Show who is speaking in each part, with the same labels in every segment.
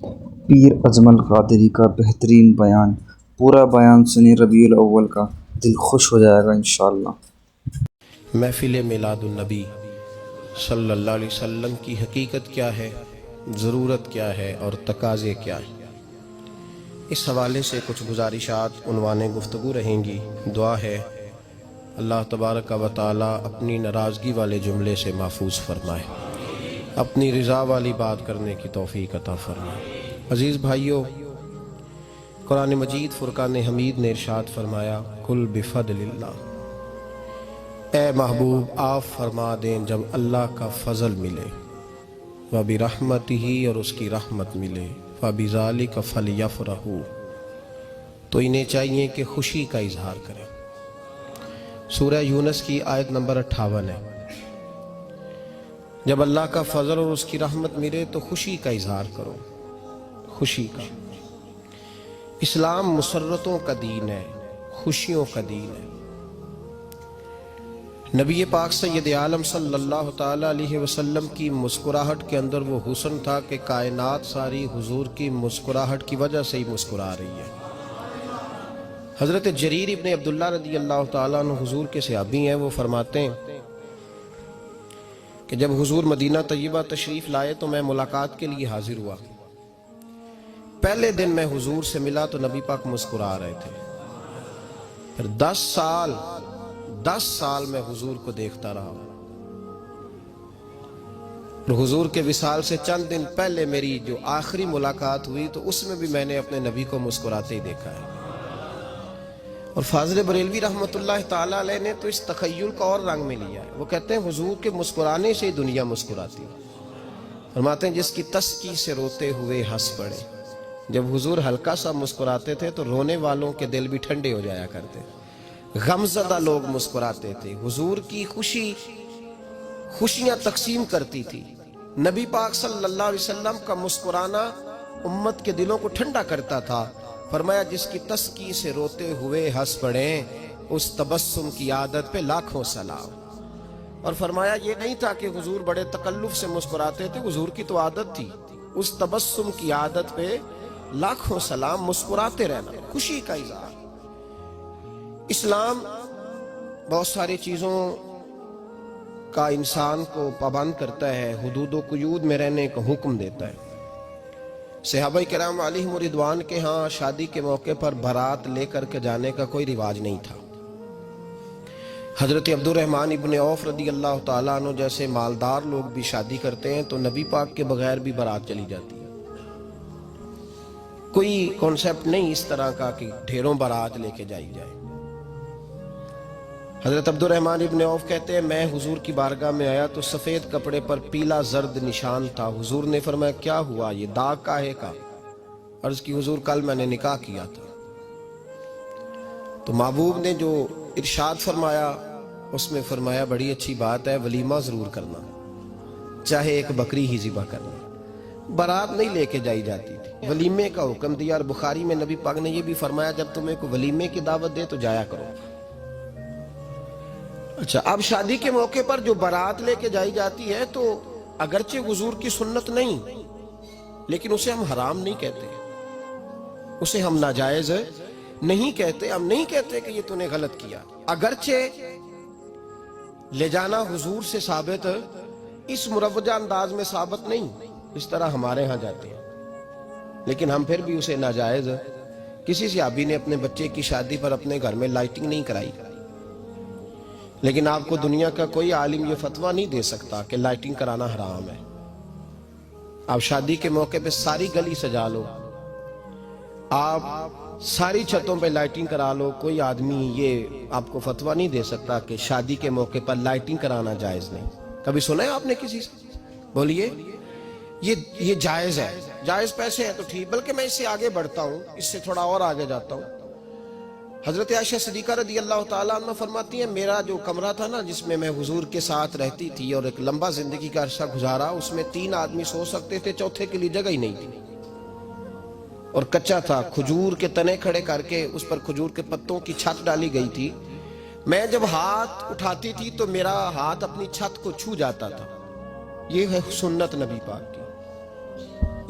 Speaker 1: پیر اجمل قادری کا بہترین بیان، پورا بیان سنیں ربیع الاول کا، دل خوش ہو جائے گا انشاءاللہ۔
Speaker 2: محفل میلاد النبی صلی اللہ علیہ وسلم کی حقیقت کیا ہے، ضرورت کیا ہے اور تقاضے کیا ہیں، اس حوالے سے کچھ گزارشات عنوان گفتگو رہیں گی۔ دعا ہے اللہ تبارک و تعالی اپنی ناراضگی والے جملے سے محفوظ فرمائے، اپنی رضا والی بات کرنے کی توفیق عطا فرمائے۔ عزیز بھائیو، قرآن مجید فرقان حمید نے ارشاد فرمایا، قل بفضل اللہ، اے محبوب آپ فرما دیں جب اللہ کا فضل ملے، وَبِرَحْمَتِهِ اور اس کی رحمت ملے، فَبِذَلِكَ فَلْيَفْرَحُوا تو انہیں چاہیے کہ خوشی کا اظہار کریں۔ سورہ یونس کی آیت نمبر 58 ہے۔ جب اللہ کا فضل اور اس کی رحمت ملے تو خوشی کا اظہار کرو، خوشی کا۔ اسلام مسرتوں کا دین ہے، خوشیوں کا دین ہے۔ نبی پاک سید عالم صلی اللہ تعالی علیہ وسلم کی مسکراہٹ کے اندر وہ حسن تھا کہ کائنات ساری حضور کی مسکراہٹ کی وجہ سے ہی مسکرا رہی ہے۔ حضرت جریر ابن عبداللہ رضی اللہ تعالیٰ عنہ حضور کے صحابی ہیں، وہ فرماتے ہیں کہ جب حضور مدینہ طیبہ تشریف لائے تو میں ملاقات کے لیے حاضر ہوا۔ پہلے دن میں حضور سے ملا تو نبی پاک مسکرا رہے تھے۔ پھر 10 سال میں حضور کو دیکھتا رہا، اور حضور کے وصال سے چند دن پہلے میری جو آخری ملاقات ہوئی تو اس میں بھی میں نے اپنے نبی کو مسکراتے ہی دیکھا ہے۔ اور فاضل بریلوی رحمۃ اللہ تعالیٰ علیہ نے تو اس تخیل کا اور رنگ میں لیا ہے۔ وہ کہتے ہیں حضور کے مسکرانے سے ہی دنیا مسکراتی ہے۔ فرماتے ہیں جس کی تسکی سے روتے ہوئے ہنس پڑے۔ جب حضور ہلکا سا مسکراتے تھے تو رونے والوں کے دل بھی ٹھنڈے ہو جایا کرتے، غمزدہ لوگ مسکراتے تھے۔ حضور کی خوشیاں تقسیم کرتی تھی۔ نبی پاک صلی اللہ علیہ وسلم کا مسکرانا امت کے دلوں کو ٹھنڈا کرتا تھا۔ فرمایا جس کی تسکی سے روتے ہوئے ہنس پڑیں، اس تبسم کی عادت پہ لاکھوں سلام۔ اور فرمایا یہ نہیں تھا کہ حضور بڑے تکلف سے مسکراتے تھے، حضور کی تو عادت تھی، اس تبسم کی عادت پہ لاکھوں سلام، مسکراتے رہنا، خوشی کا اظہار۔ اسلام بہت ساری چیزوں کا انسان کو پابند کرتا ہے، حدود و قیود میں رہنے کا حکم دیتا ہے۔ صحابہ کرام علیہم رضوان کے ہاں شادی کے موقع پر بارات لے کر کے جانے کا کوئی رواج نہیں تھا۔ حضرت عبد الرحمن ابن عوف رضی اللہ تعالیٰ عنہ جیسے مالدار لوگ بھی شادی کرتے ہیں تو نبی پاک کے بغیر بھی بارات چلی جاتی ہے۔ کوئی کانسیپٹ نہیں اس طرح کا کہ ڈھیروں بارات لے کے جائی جائے۔ حضرت عبد الرحمن ابن عوف کہتے ہیں میں حضور کی بارگاہ میں آیا تو سفید کپڑے پر پیلا زرد نشان تھا۔ حضور نے فرمایا کیا ہوا، یہ داغ کاہے کا؟ عرض کی حضور کل میں نے نکاح کیا تھا۔ تو محبوب نے جو ارشاد فرمایا اس میں فرمایا بڑی اچھی بات ہے، ولیمہ ضرور کرنا، چاہے ایک بکری ہی ذبح کرنا۔ بارات نہیں لے کے جائی جاتی تھی، ولیمے کا حکم دیا۔ اور بخاری میں نبی پاک نے یہ بھی فرمایا جب تمہیں کوئی ولیمے کی دعوت دے تو جایا کرو۔ اچھا، اب شادی کے موقع پر جو بارات لے کے جائی جاتی ہے تو اگرچہ حضور کی سنت نہیں، لیکن اسے ہم حرام نہیں کہتے، اسے ہم ناجائز نہیں کہتے، ہم نہیں کہتے کہ یہ تو نے غلط کیا۔ اگرچہ لے جانا حضور سے ثابت، اس مروجہ انداز میں ثابت نہیں، اس طرح ہمارے ہاں جاتے ہیں، لیکن ہم پھر بھی اسے ناجائز۔ کسی صحابی نے اپنے بچے کی شادی پر اپنے گھر میں لائٹنگ نہیں کرائی، لیکن آپ کو دنیا کا کوئی عالم یہ فتویٰ نہیں دے سکتا کہ لائٹنگ کرانا حرام ہے۔ آپ شادی کے موقع پہ ساری گلی سجا لو، آپ ساری چھتوں پہ لائٹنگ کرا لو، کوئی آدمی یہ آپ کو فتویٰ نہیں دے سکتا کہ شادی کے موقع پر لائٹنگ کرانا جائز نہیں۔ کبھی سنا ہے آپ نے کسی سے؟ بولیے یہ جائز ہے، جائز پیسے ہے تو ٹھیک، بلکہ میں اس سے آگے بڑھتا ہوں، اس سے تھوڑا اور آگے جاتا ہوں۔ حضرت عائشہ صدیقہ رضی اللہ تعالیٰ عنہ فرماتی ہیں میرا جو کمرہ تھا نا جس میں میں حضور کے ساتھ رہتی تھی اور ایک لمبا زندگی کا عرصہ گزارا، اس میں 3 آدمی سو سکتے تھے، چوتھے کے لیے جگہ ہی نہیں تھی، اور کچا تھا، کھجور کے تنے کھڑے کر کے اس پر کھجور کے پتوں کی چھت ڈالی گئی تھی۔ میں جب ہاتھ اٹھاتی تھی تو میرا ہاتھ اپنی چھت کو چھو جاتا تھا۔ یہ ہے سنت نبی پاک کی۔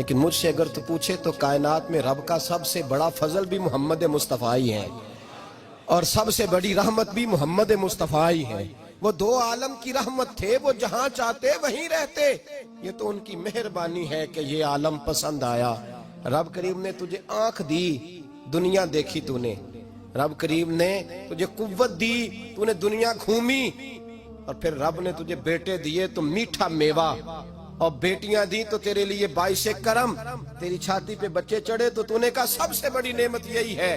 Speaker 2: لیکن مجھ سے اگر تو پوچھے تو کائنات میں رب کا سب سے بڑا فضل بھی محمد مصطفیٰ ہی ہے، اور سب سے بڑی رحمت بھی محمد مصطفیٰ ہی ہے۔ وہ دو عالم کی رحمت تھے، وہ جہاں چاہتے وہیں رہتے، یہ تو ان کی مہربانی ہے کہ یہ عالم پسند آیا۔ رب کریم نے تجھے آنکھ دی، دنیا دیکھی تو نے، رب کریم نے تجھے قوت دی، تو نے دنیا گھومی، اور پھر رب نے تجھے بیٹے دیے تو میٹھا میوہ، اور بیٹیاں دی تو تیرے لیے باعث کرم، تیری چھاتی پہ بچے چڑھے تو نے کہا سب سے بڑی نعمت یہی ہے۔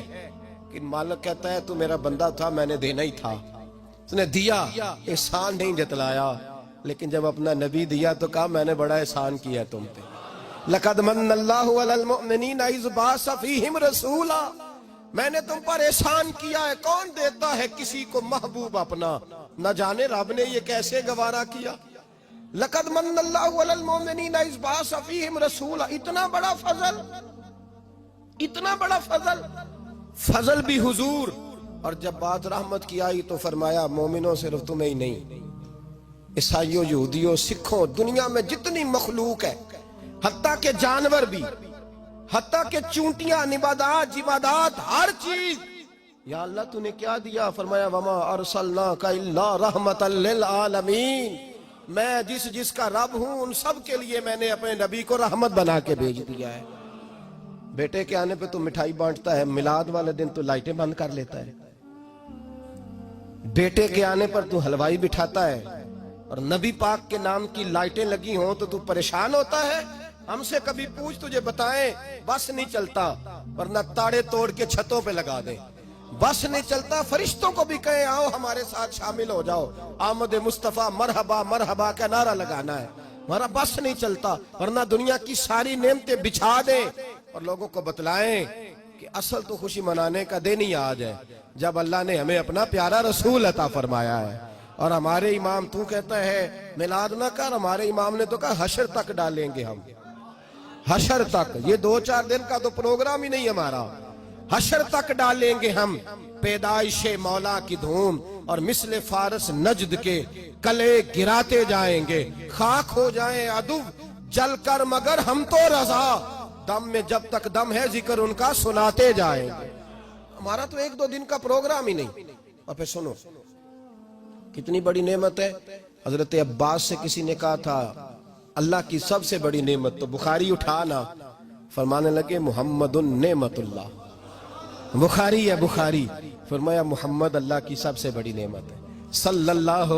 Speaker 2: کہ مالک کہتا ہے تو میرا بندہ تھا، میں نے دینا ہی تھا، تو نے دیا، احسان نہیں جتلایا، لیکن جب اپنا نبی دیا تو کہا میں نے بڑا احسان کیا تم پہ۔ لَقَدْ مَنَّ اللَّهُ عَلَى الْمُؤْمِنِينَ إِذْ بَعَثَ فِيهِمْ رَسُولًا، میں نے تم پر احسان کیا ہے۔ کون دیتا ہے کسی کو محبوب اپنا؟ نہ جانے رب نے یہ کیسے گوارا کیا۔ لَقَدْ مَنَّ اللَّهُ عَلَى الْمُؤْمِنِينَ إِذْ بَعَثَ فِيهِمْ رَسُولًا، اتنا بڑا فضل، اتنا بڑا فضل، فضل بھی حضور۔ اور جب بات رحمت کی آئی تو فرمایا مومنوں صرف تمہیں ہی نہیں، عیسائیوں، یہودیوں، سکھوں، دنیا میں جتنی مخلوق ہے، حتیٰ کہ جانور بھی، حتیٰ کہ چونٹیاں، نباتات، جمادات، ہر چیز، یا اللہ تو نے کیا دیا؟ فرمایا وَمَا أَرْسَلْنَاكَ إِلَّا رَحْمَةً لِلْعَالَمِينَ، میں جس کا رب ہوں ان سب کے لیے میں نے اپنے نبی کو رحمت بنا کے بھیج دیا ہے۔ بیٹے کے آنے پہ تو مٹھائی بانٹتا ہے، میلاد والے دن تو لائٹیں بند کر لیتا ہے، بیٹے کے آنے پر تو حلوائی بٹھاتا ہے، اور نبی پاک کے نام کی لائٹیں لگی ہوں تو پریشان ہوتا ہے۔ ہم سے کبھی پوچھ تجھے بتائیں، بس نہیں چلتا، ورنہ تاڑے توڑ کے چھتوں پہ لگا دیں۔ بس نہیں چلتا، فرشتوں کو بھی کہیں آؤ ہمارے ساتھ شامل ہو جاؤ، آمد مصطفیٰ مرحبا مرحبا کا نعرہ لگانا ہے، ہمارا بس نہیں چلتا، ورنہ دنیا کی ساری نعمتیں بچھا دیں اور لوگوں کو بتلائیں کہ اصل تو خوشی منانے کا دن ہی آج ہے جب اللہ نے ہمیں اپنا پیارا رسول عطا فرمایا ہے۔ اور ہمارے امام، تو کہتا ہے میلاد نہ کر، ہمارے امام نے تو کہا حشر تک ڈالیں گے ہم، حشر تک، یہ 2-4 دن کا تو پروگرام ہی نہیں ہمارا، حشر تک ڈالیں گے ہم پیدائش مولا کی دھوم، اور مثل فارس نجد کے کلے گراتے جائیں گے، خاک ہو جائیں عدو جل کر مگر ہم تو رضا، دم میں جب تک دم ہے ذکر ان کا سناتے جائیں گے۔ ہمارا تو 1-2 دن کا پروگرام ہی نہیں۔ اور پھر سنو کتنی بڑی نعمت ہے۔ حضرت عباس سے کسی نے کہا تھا اللہ کی سب سے بڑی نعمت، تو بخاری اٹھانا، فرمانے لگے محمد نعمت اللہ، بخاری ہے بخاری، فرمایا محمد اللہ کی سب سے بڑی نعمت ہے، صلی اللہ